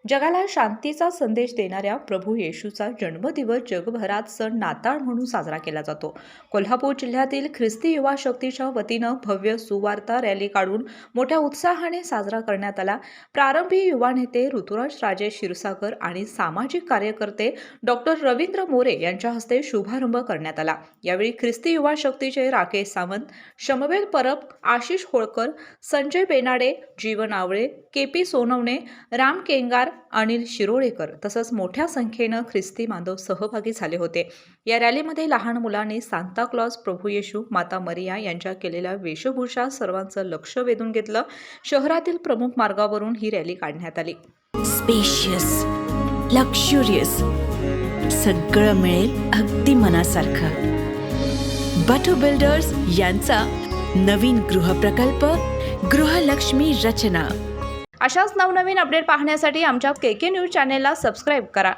जगाला शांतीचा संदेश देणाऱ्या प्रभू येशूचा जन्मदिवस जगभरात सण नाताळ म्हणून साजरा केला जातो. कोल्हापूर जिल्ह्यातील ख्रिस्ती युवा शक्तीच्या वतीनं भव्य सुवार्ता रॅली काढून मोठ्या उत्साहाने साजरा करण्यात आला. प्रारंभी युवा नेते ऋतुराज राजे क्षीरसागर आणि सामाजिक कार्यकर्ते डॉक्टर रवींद्र मोरे यांच्या हस्ते शुभारंभ करण्यात आला. यावेळी ख्रिस्ती युवा शक्तीचे राकेश सावंत, शमवेल परब, आशिष होळकर, संजय बेनाडे, जीवन आवळे, केपी सोनवणे, राम केंगार, अनिल शिरोळेकर तसंच मोठ्या संख्येनं ख्रिस्ती बांधव सहभागी झाले होते. या रॅलीमध्ये लहान मुलांनी सांता क्लॉज, प्रभू येशू, माता मरिया यांच्या केलेल्या वेशभूषा सर्वांचं लक्ष वेधून घेतलं. शहरातील प्रमुख मार्गावरून ही रॅली काढण्यात आली. स्पेशियस, लक्झुरियस, सगळं मिळेल अगदी मनासारखं. बटू बिल्डर्स यांचा नवीन गृहप्रकल्प गृहलक्ष्मी रचना. अशाच नवनवीन अपडेट पाहण्यासाठी आमच्या KK न्यूज चॅनेलला सबस्क्राईब करा.